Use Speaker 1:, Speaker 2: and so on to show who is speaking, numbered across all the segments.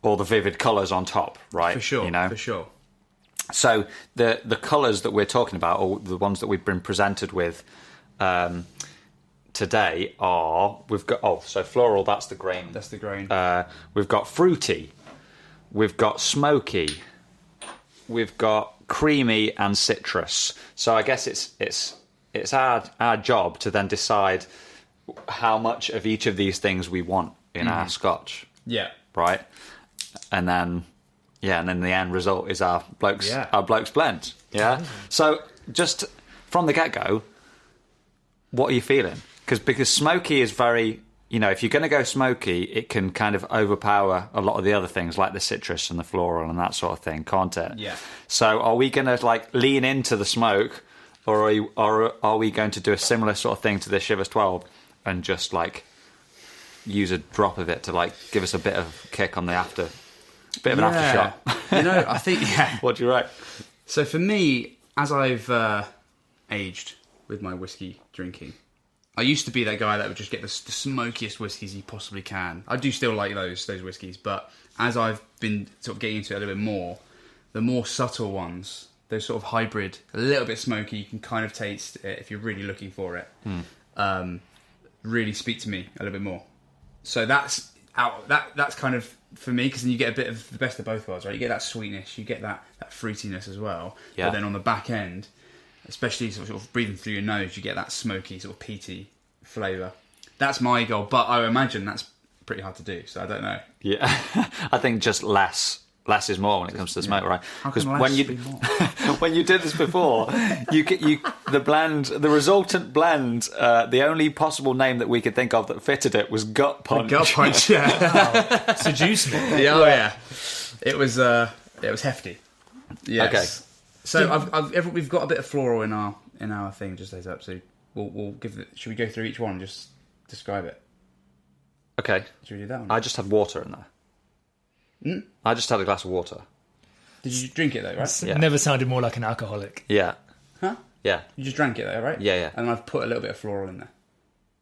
Speaker 1: all the vivid colours on top, right?
Speaker 2: For sure,
Speaker 1: you know?
Speaker 2: for sure.
Speaker 1: So the colours that we're talking about, or the ones that we've been presented with today are, we've got, so floral, that's the grain.
Speaker 2: That's the grain.
Speaker 1: We've got fruity, we've got smoky, we've got creamy and citrus. So I guess it's our job to then decide how much of each of these things we want in our scotch.
Speaker 2: Yeah.
Speaker 1: Right? And then the end result is our Blokes Blend. Yeah. So just from the get-go, what are you feeling? Because smoky is very, if you're going to go smoky, it can kind of overpower a lot of the other things like the citrus and the floral and that sort of thing, can't it?
Speaker 2: Yeah.
Speaker 1: So are we going to lean into the smoke, or are we going to do a similar sort of thing to the Shivers 12 and just use a drop of it to give us a bit of kick on the after? Bit of an aftershock.
Speaker 2: I think,
Speaker 1: What do you reckon?
Speaker 2: So for me, as I've aged with my whiskey drinking, I used to be that guy that would just get the smokiest whiskies he possibly can. I do still like those whiskies, but as I've been sort of getting into it a little bit more, the more subtle ones, those sort of hybrid, a little bit smoky, you can kind of taste it if you're really looking for it. Really speak to me a little bit more. So that's kind of for me, because then you get a bit of the best of both worlds, right? You get that sweetness, you get that fruitiness as well.
Speaker 1: Yeah.
Speaker 2: But then on the back end, especially sort of breathing through your nose, you get that smoky, sort of peaty flavour. That's my goal, but I imagine that's pretty hard to do, so I don't know.
Speaker 1: Yeah, I think just less is more when it comes to the smoke, right?
Speaker 2: Because
Speaker 1: when you did this before, the resultant blend, the only possible name that we could think of that fitted it was Gut Punch.
Speaker 2: Gut Punch, yeah.
Speaker 3: Seduce me.
Speaker 2: Yeah. It was hefty. Yes.
Speaker 1: Okay.
Speaker 2: So we've got a bit of floral in our thing just lays up. So we'll give it. Should we go through each one and just describe it?
Speaker 1: Okay.
Speaker 2: Should we do that one?
Speaker 1: I just had water in there. I just had a glass of water.
Speaker 2: Did you drink it though, right?
Speaker 3: It never sounded more like an alcoholic.
Speaker 1: Yeah.
Speaker 2: Huh?
Speaker 1: Yeah.
Speaker 2: You just drank it though, right?
Speaker 1: Yeah.
Speaker 2: And I've put a little bit of floral in there.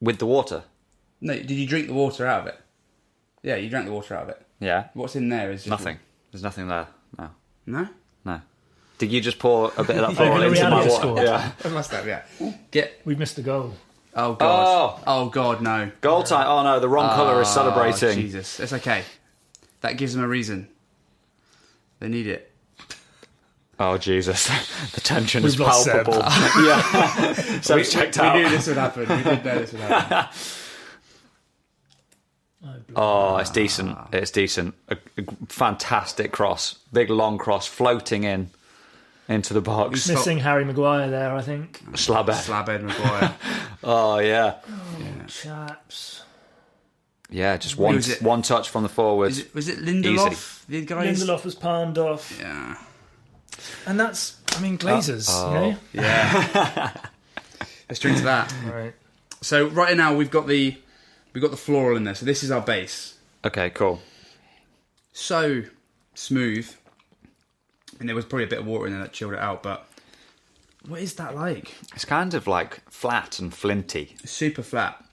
Speaker 1: With the water?
Speaker 2: No, did you drink the water out of it? Yeah, you drank the water out of it.
Speaker 1: Yeah.
Speaker 2: What's in there is just
Speaker 1: Nothing. There's nothing there. No.
Speaker 2: No?
Speaker 1: No. Did you just pour a bit of that floral into my
Speaker 3: reality
Speaker 1: water?
Speaker 3: score.
Speaker 1: Yeah.
Speaker 2: I must have, yeah.
Speaker 3: We've missed the goal.
Speaker 2: Oh, God. Oh, God, no.
Speaker 1: Gold time. Oh, no, the wrong colour is celebrating.
Speaker 2: Jesus. It's okay. That gives them a reason. They need it.
Speaker 1: Oh, Jesus. The tension is
Speaker 3: We've lost
Speaker 1: palpable. Yeah. Seb's checked out.
Speaker 2: We knew this would happen. We did know this would happen.
Speaker 1: Oh, it's decent. It's decent. A fantastic cross. Big, long cross floating into the box.
Speaker 3: Missing Harry Maguire there, I think.
Speaker 1: Slabhead
Speaker 2: Maguire.
Speaker 1: Oh, yeah.
Speaker 3: Chaps.
Speaker 1: Yeah, just one touch from the forward.
Speaker 2: Was it Lindelof?
Speaker 1: Easy.
Speaker 2: The guys?
Speaker 3: Lindelof was palmed off.
Speaker 2: Yeah.
Speaker 3: And that's, Glazers, you know?
Speaker 2: Yeah. Let's drink to that.
Speaker 3: Right.
Speaker 2: So right now we've got the floral in there. So this is our base.
Speaker 1: Okay, cool.
Speaker 2: So smooth. And there was probably a bit of water in there that chilled it out, but what is that like?
Speaker 1: It's kind of flat and flinty.
Speaker 2: Super flat.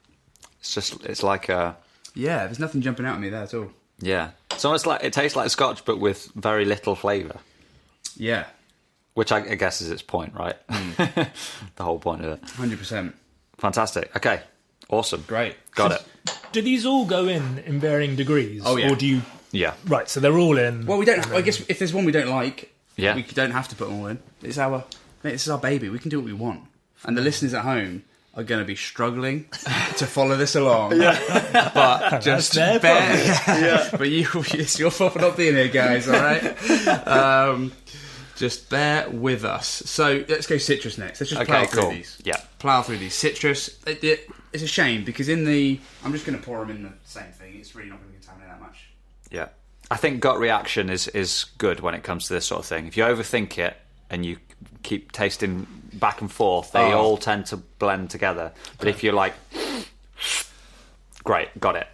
Speaker 1: It's like a...
Speaker 2: Yeah, there's nothing jumping out at me there at all.
Speaker 1: Yeah. It's almost like it tastes like scotch, but with very little flavour.
Speaker 2: Yeah.
Speaker 1: Which I guess is its point, right? The whole point of it.
Speaker 2: 100%.
Speaker 1: Fantastic. Okay. Awesome.
Speaker 2: Great.
Speaker 1: Got it.
Speaker 3: Do these all go in varying degrees?
Speaker 2: Oh, yeah.
Speaker 3: Or do you...
Speaker 1: Yeah.
Speaker 3: Right, so they're all in.
Speaker 2: Well, we don't... I guess if there's one we don't like,
Speaker 1: yeah,
Speaker 2: we don't have to put them all in. This is our baby. We can do what we want. And the listeners at home are going to be struggling to follow this along. Yeah. But just
Speaker 3: bear.
Speaker 2: Yeah. But it's your fault for not being here, guys, all right? Just bear with us. So let's go citrus next. Let's just plough through these.
Speaker 1: Yeah.
Speaker 2: Plough through these. Citrus, it's a shame because I'm just going to pour them in the same thing. It's really not going to contaminate that much.
Speaker 1: Yeah. I think gut reaction is good when it comes to this sort of thing. If you overthink it and you keep tasting back and forth, they all tend to blend together. But if you're like, great, got it.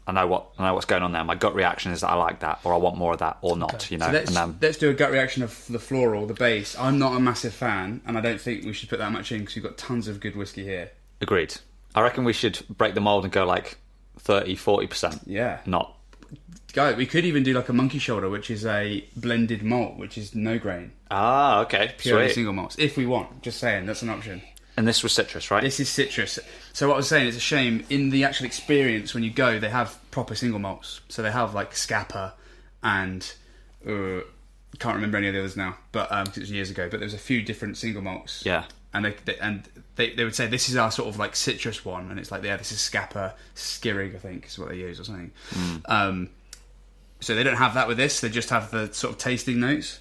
Speaker 1: I know what's going on there. My gut reaction is that I like that, or I want more of that, or not.
Speaker 3: Okay.
Speaker 1: You know.
Speaker 2: So let's do a gut reaction of the floral, the base. I'm not a massive fan, and I don't think we should put that much in because we've got tons of good whiskey here.
Speaker 1: Agreed. I reckon we should break the mould and go 30-40%.
Speaker 2: Yeah.
Speaker 1: Not
Speaker 2: we could even do like a monkey shoulder, which is a blended malt, which is no grain,
Speaker 1: Ah, okay.
Speaker 2: purely
Speaker 1: Sweet.
Speaker 2: single malts. If we want, just saying, that's an option.
Speaker 1: And this was citrus, right?
Speaker 2: This is citrus. So what I was saying, it's a shame in the actual experience when you go, they have proper single malts. So they have like Scapa and can't remember any of the others now, but 'cause it was years ago. But there was a few different single malts.
Speaker 1: Yeah.
Speaker 2: And they would say this is our sort of like citrus one, and it's like this is Scapa Skirrig, I think is what they use or something. So they don't have that with this. They just have the sort of tasting notes.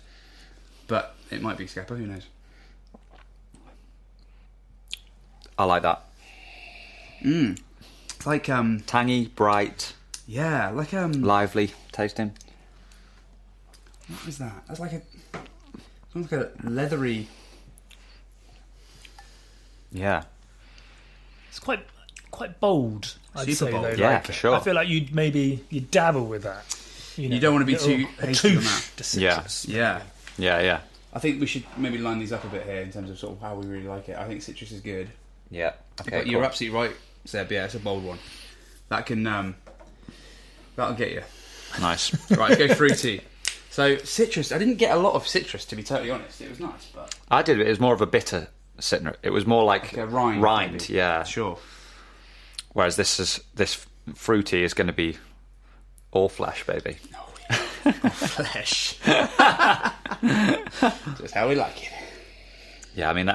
Speaker 2: But it might be Scapa. Who knows?
Speaker 1: I like that.
Speaker 2: It's like
Speaker 1: Tangy, bright,
Speaker 2: yeah, like
Speaker 1: lively tasting.
Speaker 2: what is that? That's like a leathery.
Speaker 1: Yeah.
Speaker 3: It's quite bold. I'd
Speaker 2: Super
Speaker 3: say
Speaker 2: bold.
Speaker 3: though.
Speaker 1: Yeah,
Speaker 3: like,
Speaker 1: for sure.
Speaker 3: I feel like you'd dabble with that.
Speaker 2: You don't want to be too
Speaker 3: a
Speaker 2: hasty on
Speaker 3: touche
Speaker 2: that.
Speaker 3: to citrus.
Speaker 2: Yeah.
Speaker 1: Yeah.
Speaker 2: I think we should maybe line these up a bit here in terms of sort of how we really like it. I think citrus is good.
Speaker 1: Yeah. Okay,
Speaker 2: But you're absolutely right, Seb. Yeah, it's a bold one. That can that'll get you.
Speaker 1: Nice.
Speaker 2: Right, go fruity. So citrus. I didn't get a lot of citrus, to be totally honest. It was nice, but
Speaker 1: I did. It was more of a bitter citrus. It was more like
Speaker 2: a rind.
Speaker 1: rind,
Speaker 2: maybe.
Speaker 1: yeah.
Speaker 2: Sure.
Speaker 1: Whereas this fruity is going to be all flesh, baby.
Speaker 2: Oh yeah. Flesh. Just how we like it.
Speaker 1: Yeah, I mean,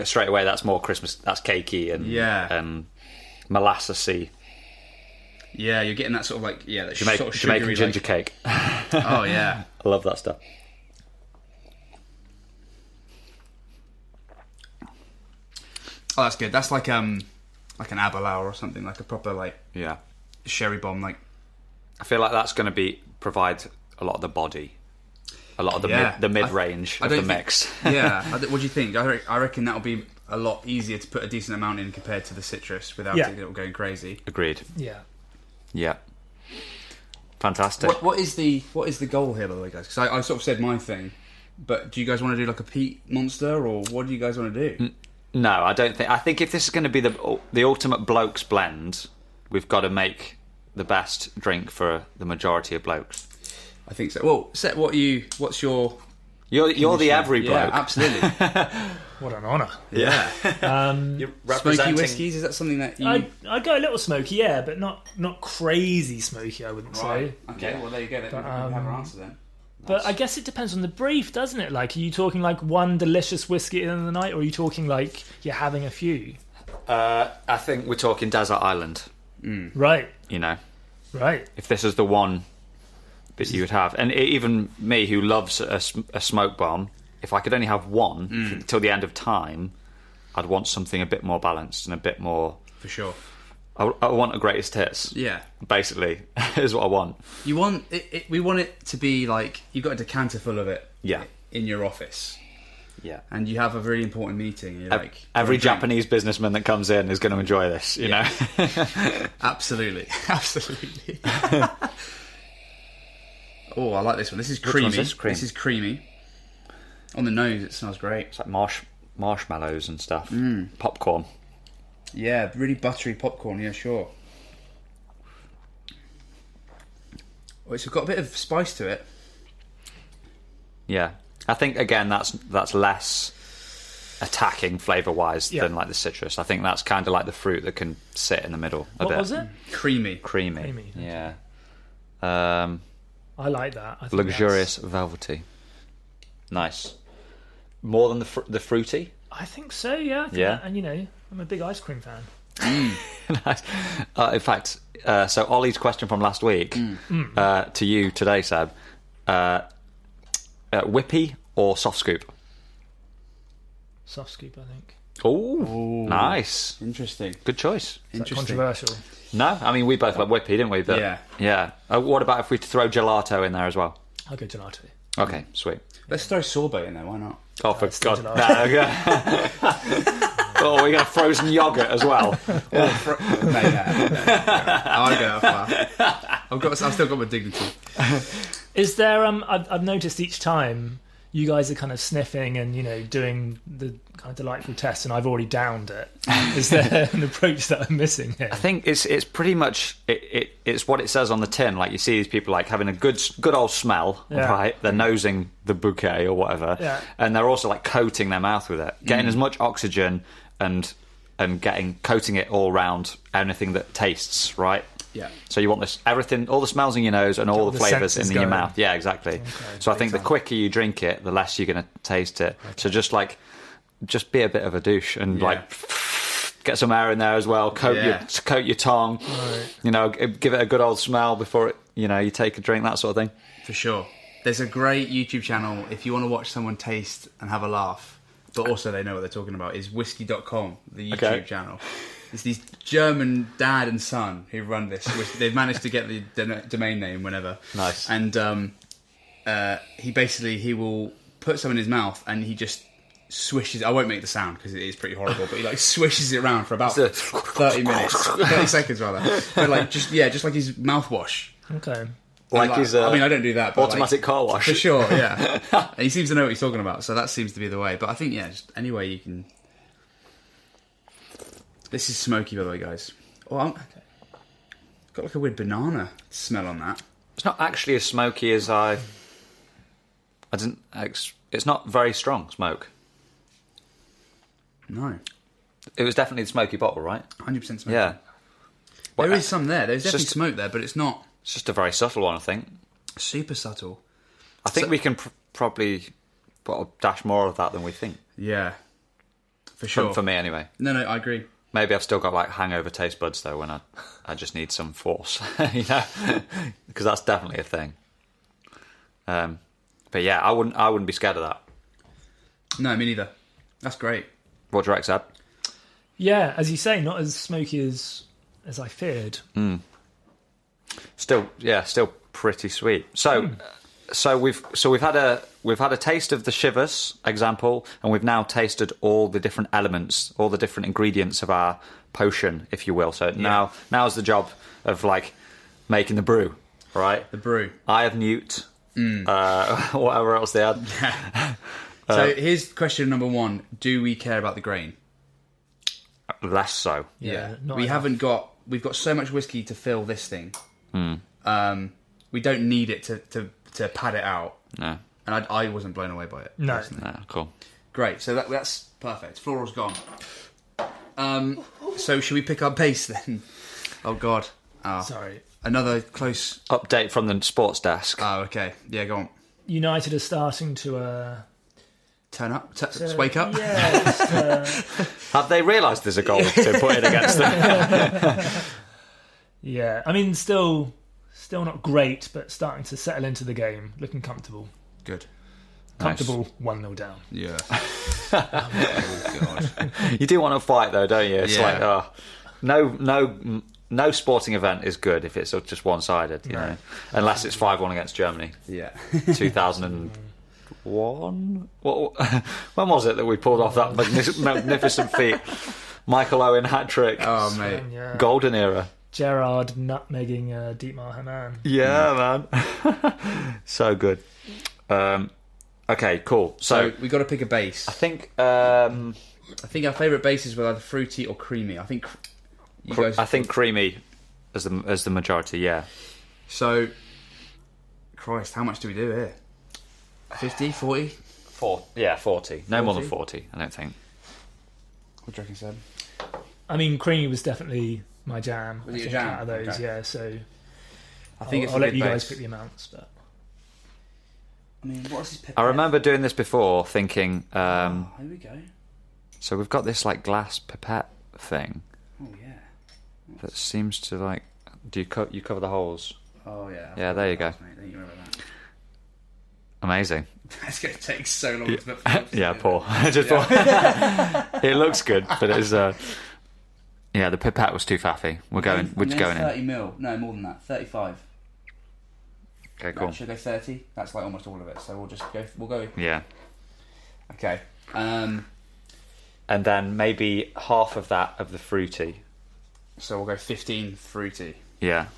Speaker 1: straight away, that's more Christmas. That's cakey and molassesy.
Speaker 2: Yeah, you're getting that sort of like that sort of
Speaker 1: Jamaican
Speaker 2: sugary,
Speaker 1: ginger
Speaker 2: like,
Speaker 1: cake.
Speaker 2: oh yeah.
Speaker 1: I love that stuff.
Speaker 2: Oh, that's good. That's like an Aberlour or something, like a proper like
Speaker 1: Yeah.
Speaker 2: sherry bomb. Like
Speaker 1: I feel like that's going to provide a lot of the body, a lot of the mid range of the mix.
Speaker 2: Yeah. What do you think? I reckon that'll be a lot easier to put a decent amount in compared to the citrus without it going crazy.
Speaker 1: Agreed.
Speaker 3: Yeah.
Speaker 1: Yeah. Fantastic.
Speaker 2: What is the goal here, by the way, guys? Because I sort of said my thing, but do you guys want to do like a peat monster, or what do you guys want to do?
Speaker 1: No, I don't think. I think if this is going to be the ultimate blokes blend, we've got to make the best drink for the majority of blokes.
Speaker 2: I think so. Well, Seth, what's your?
Speaker 1: You're the every bloke.
Speaker 2: Yeah, absolutely.
Speaker 3: What an honour.
Speaker 1: Yeah. You're
Speaker 2: Smoky whiskies, is that something that you?
Speaker 3: I go a little smoky, yeah, but not crazy smoky, I wouldn't say.
Speaker 2: Okay, well there you go. Then we have our answer then.
Speaker 3: But I guess it depends on the brief, doesn't it? Like, are you talking like one delicious whiskey in the night, or are you talking like you're having a few?
Speaker 1: I think we're talking desert island.
Speaker 3: Right.
Speaker 1: You know,
Speaker 3: Right.
Speaker 1: if this is the one that you would have, and even me who loves a smoke bomb, if I could only have one till the end of time, I'd want something a bit more balanced and a bit more.
Speaker 2: For sure.
Speaker 1: I want a greatest hits.
Speaker 2: Yeah.
Speaker 1: Basically, is what I want.
Speaker 2: You want it. We want it to be like you've got a decanter full of it.
Speaker 1: Yeah.
Speaker 2: In your office,
Speaker 1: Yeah.
Speaker 2: and you have a really important meeting. And you're like
Speaker 1: Every
Speaker 2: "Drink."
Speaker 1: Japanese businessman that comes in is going to enjoy this, you know?
Speaker 2: Absolutely, absolutely. Oh, I like this one. This is
Speaker 1: Which
Speaker 2: creamy.
Speaker 1: one's this? Cream?
Speaker 2: This is creamy. On the nose, it smells great.
Speaker 1: It's like marshmallows and stuff. Popcorn.
Speaker 2: Yeah, really buttery popcorn. Yeah, sure. Oh, it's got a bit of spice to it.
Speaker 1: Yeah. I think, again, that's less attacking flavour-wise than like the citrus. I think that's kind of like the fruit that can sit in the middle a bit.
Speaker 3: What was it?
Speaker 2: Creamy.
Speaker 1: Creamy.
Speaker 3: Creamy.
Speaker 1: Yeah.
Speaker 3: I like that. I think
Speaker 1: Luxurious, velvety. Nice. More than the fruity?
Speaker 3: I think so, yeah. I think
Speaker 1: Yeah.
Speaker 3: And, I'm a big ice cream fan.
Speaker 1: Nice. In fact, so Ollie's question from last week to you today, Seb. Whippy or soft scoop?
Speaker 3: Soft scoop, I think.
Speaker 1: Oh, nice.
Speaker 2: Interesting.
Speaker 1: Good choice.
Speaker 3: Is that
Speaker 2: Interesting.
Speaker 3: controversial?
Speaker 1: No, I mean, we both went whippy, didn't we? But,
Speaker 2: Yeah.
Speaker 1: What about if we throw gelato in there as well?
Speaker 3: I'll go gelato.
Speaker 1: Okay, sweet.
Speaker 2: Let's throw sorbet in there. Why not?
Speaker 1: Oh, for
Speaker 3: still
Speaker 1: God.
Speaker 3: gelato.
Speaker 1: No, okay. Oh, we got frozen yogurt as well.
Speaker 2: No, I go that far. I've still got my dignity.
Speaker 3: Is there? I've noticed each time you guys are kind of sniffing and, you know, doing the kind of delightful test, and I've already downed it. Is there an approach that I'm missing here?
Speaker 1: I think it's pretty much it's what it says on the tin. Like, you see these people like having a good old smell, right? They're nosing the bouquet or whatever, and they're also like coating their mouth with it, getting as much oxygen and coating it all around anything that tastes, right?
Speaker 2: Yeah.
Speaker 1: So you want this everything, all the smells in your nose and all the flavours in your mouth. Yeah, exactly. Okay, so I think the quicker you drink it, the less you're going to taste it. Okay. So just be a bit of a douche and like get some air in there as well. Coat your tongue. Right. You know, give it a good old smell before it. You know, you take a drink, that sort of thing.
Speaker 2: For sure. There's a great YouTube channel if you want to watch someone taste and have a laugh, but also they know what they're talking about. Is whisky.com, the YouTube channel. It's these German dad and son who run this. They've managed to get the domain name whenever.
Speaker 1: Nice.
Speaker 2: And he will put some in his mouth and he just swishes. I won't make the sound because it is pretty horrible, but he like swishes it around for about 30 minutes, 30 seconds rather. But like just like his mouthwash.
Speaker 3: Okay.
Speaker 1: Like his.
Speaker 2: I mean, I don't do that. But
Speaker 1: automatic car wash.
Speaker 2: For sure. Yeah. And he seems to know what he's talking about, so that seems to be the way. But I think just any way you can. This is smoky, by the way, guys. Oh, got like a weird banana smell on that.
Speaker 1: It's not actually as smoky as I didn't. It's not very strong smoke.
Speaker 2: No.
Speaker 1: It was definitely the smoky bottle, right?
Speaker 2: 100% smoky.
Speaker 1: Yeah.
Speaker 2: There is some there. There's definitely smoke there, but it's not.
Speaker 1: It's just a very subtle one, I think.
Speaker 2: Super subtle.
Speaker 1: I think we can probably put a dash more of that than we think.
Speaker 2: Yeah. For sure.
Speaker 1: For me, anyway.
Speaker 2: No, I agree.
Speaker 1: Maybe I've still got like hangover taste buds though when I just need some force, you know, because that's definitely a thing. But yeah, I wouldn't be scared of that.
Speaker 2: No, me neither. That's great.
Speaker 1: What do you reckon, Seb?
Speaker 3: Yeah, as you say, not as smoky as I feared.
Speaker 1: Still pretty sweet. So we've had a taste of the shivers example, and we've now tasted all the different elements, all the different ingredients of our potion, if you will. So now's the job of like making the brew, right?
Speaker 2: The brew.
Speaker 1: Eye of Newt, whatever else they had.
Speaker 2: So here's question number 1: do we care about the grain?
Speaker 1: Less so.
Speaker 2: Yeah. We've got so much whiskey to fill this thing. We don't need it to pad it out.
Speaker 1: No.
Speaker 2: And I wasn't blown away by it.
Speaker 3: No.
Speaker 1: Cool.
Speaker 2: Great. So that's perfect. Floral's gone. So should we pick our pace then? Oh, God. Oh,
Speaker 3: sorry.
Speaker 2: Another close...
Speaker 1: Update from the sports desk.
Speaker 2: Oh, okay. Yeah, go on.
Speaker 3: United are starting to...
Speaker 2: Turn up? Wake up?
Speaker 3: Yeah.
Speaker 1: Have they realised there's a goal to put in against them?
Speaker 3: Yeah. I mean, still not great, but starting to settle into the game. Looking comfortable.
Speaker 2: Good.
Speaker 3: Comfortable, 1-0 down.
Speaker 2: Yeah. Oh, God.
Speaker 1: You do want to fight, though, don't you? It's like, no sporting event is good if it's just one-sided, you know, unless it's 5-1 against Germany.
Speaker 2: Yeah.
Speaker 1: 2001? When was it that we pulled off that magnificent feat? Michael Owen hat-trick.
Speaker 2: Oh, mate.
Speaker 3: Yeah.
Speaker 1: Golden era.
Speaker 3: Gerard nutmegging Dietmar Hamann.
Speaker 1: Yeah, man. So good. Okay, cool. So
Speaker 2: we got to pick a base.
Speaker 1: I think
Speaker 2: our favourite bases were either fruity or creamy. I think
Speaker 1: I think creamy as the majority. Yeah.
Speaker 2: So, Christ, how much do we do here? 50, 40?
Speaker 1: 40. No more than 40, I don't think.
Speaker 2: What do you reckon, Seb?
Speaker 3: I mean, creamy was definitely my jam.
Speaker 2: Was it your jam?
Speaker 3: Out of those,
Speaker 2: okay.
Speaker 3: Yeah. So
Speaker 2: I think
Speaker 3: I'll let you guys pick the amounts. But
Speaker 2: I mean, what's his?
Speaker 1: I remember doing this before, thinking.
Speaker 2: Here we go.
Speaker 1: So we've got this like glass pipette thing.
Speaker 2: Oh yeah.
Speaker 1: That seems to like. Do you cover the holes?
Speaker 2: Oh yeah.
Speaker 1: Yeah, there you go.
Speaker 2: Mate. Don't you remember that?
Speaker 1: Amazing.
Speaker 2: It's going to take so long to put.
Speaker 1: Yeah, poor. It looks good, but it's the pipette was too faffy. We're just going in.
Speaker 2: 30 mil. No, more than that. 35.
Speaker 1: Okay, cool.
Speaker 2: Should I go 30? That's like almost all of it. So we'll go.
Speaker 1: Yeah.
Speaker 2: Okay.
Speaker 1: And then maybe half of that of the fruity.
Speaker 2: So we'll go 15 fruity.
Speaker 1: Yeah. In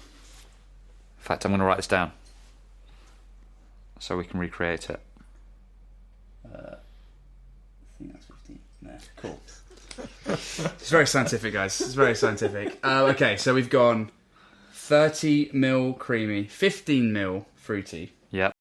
Speaker 1: fact, I'm going to write this down so we can recreate it.
Speaker 2: cool. It's very scientific, guys. It's very scientific. Okay, so we've gone 30 ml creamy, 15 ml fruity.
Speaker 1: Yep.